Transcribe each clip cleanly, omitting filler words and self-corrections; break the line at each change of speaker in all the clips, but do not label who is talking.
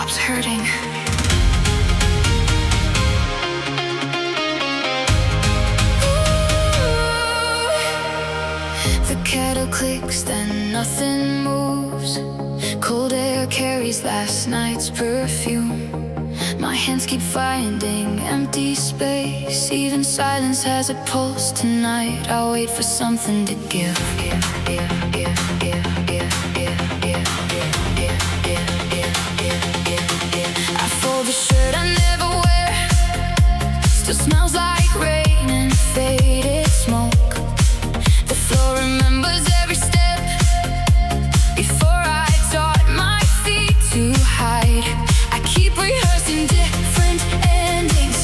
stops hurting. The kettle clicks, then nothing moves. Cold air carries last night's perfume. My hands keep finding empty space. Even silence has a pulse tonight. I'll wait for something to give. I fold the shirt I never wear. Still smells like rain and faded smoke. The floor remembers every step before I taught my feet to hide. I keep rehearsing different endings.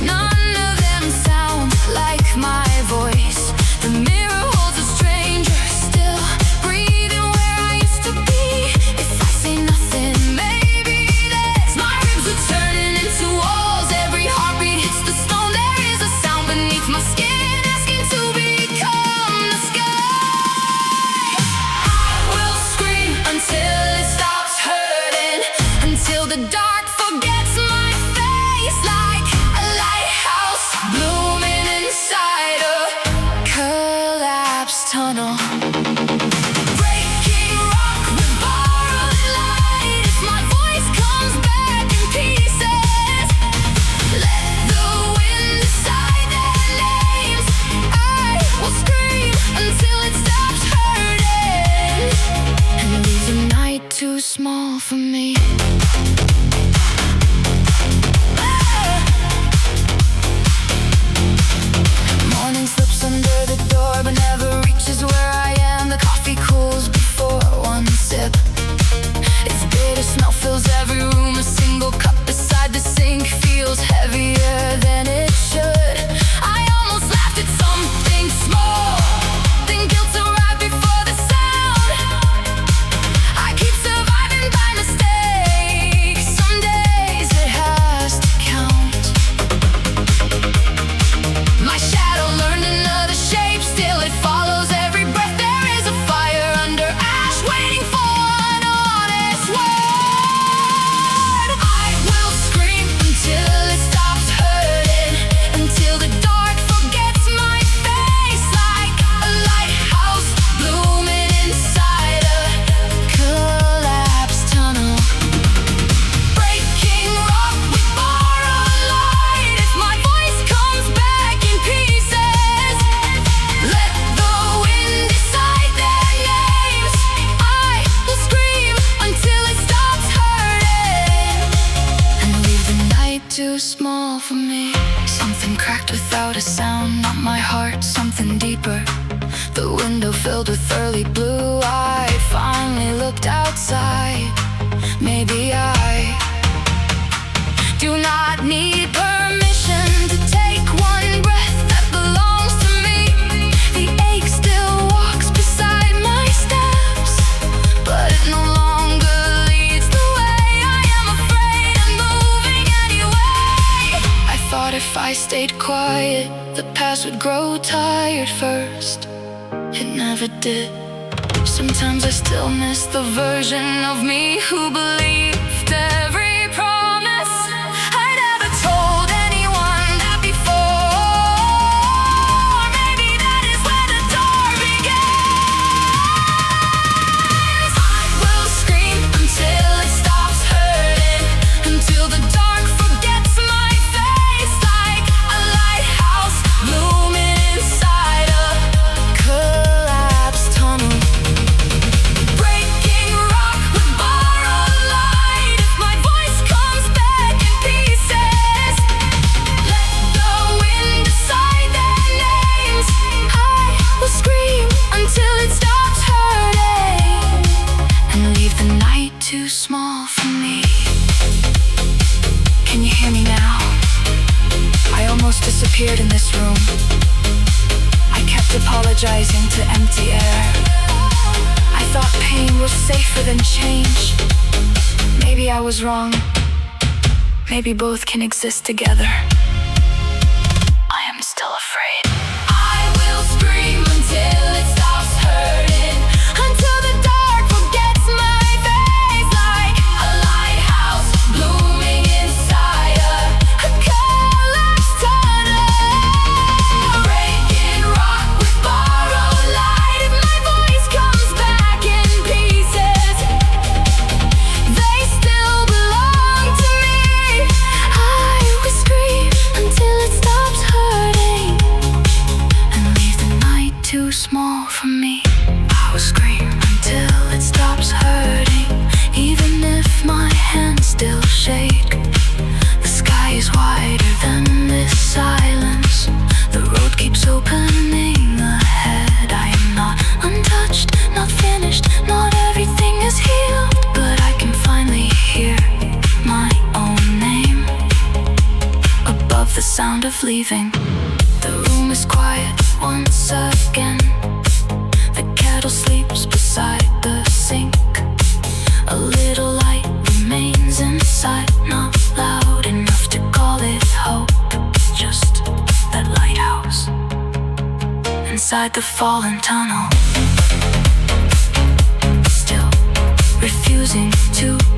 None of them sound like my voice. The mirror holds a stranger still breathing where I used to be. If I say nothing, maybe that's my ribs are turning into walls. Every heartbeat hits the stone. There is a sound beneath my skin asking to become the sky. I will scream until it stops hurting, until the dark forgets my face, like a lighthouse blooming inside a collapsed tunnel. Breaking rock with borrowed light. If my voice comes back in pieces, let the wind decide their names. I will scream until it stops hurting, and leave the night too small for me. Morning slips under the door, but never reaches where I am. The coffee cools before one sip. Its bitter smell fills every room. A single cup beside the sink feels heavier than it should. I almost laughed at something small, then guilt arrived before the sound. I keep surviving by mistake. Some days it has to count. My shadow learned another shape, still it follows every breath. There is a fire under ash, waiting for an honest word. I will scream until it stops hurting, until the dark forgets my face, like a lighthouse blooming inside a collapsed tunnel. Breaking rock with borrowed light. If my voice comes back in pieces, let the wind decide their names. I will scream until it stops hurting, and leave the night too small for me. Something cracked without a sound, not my heart, something deeper. The window filled with early blue. I finally looked outside. Maybe I do not need permission to take one breath that belongs to me. The ache still walks beside my steps, but it no longer leads the way. I am afraid of moving anyway. I thought if I stayed quiet, the past would grow tired first. It never did. Sometimes I still miss the version of me who believed every promise. I never told anyone that before. Maybe that is where the door begins. I will scream until it stops hurting, until the dark forgets my face, like a lighthouse blooming inside a collapsed tunnel. Breaking rock with borrowed light. If my voice comes back in pieces, let the wind decide their names. I will scream until it stops hurting, and leave the night too small for me. Can you hear me now? I almost disappeared in this room. I kept apologizing to empty air. I thought pain was safer than change. Maybe I was wrong. Maybe both can exist together. I am still afraid. I will scream until it stops hurting, until the dark forgets my face, like a lighthouse leaving. The room is quiet once again. The kettle sleeps beside the sink. A little light remains inside, not loud enough to call it hope. Just that lighthouse inside the fallen tunnel, still refusing to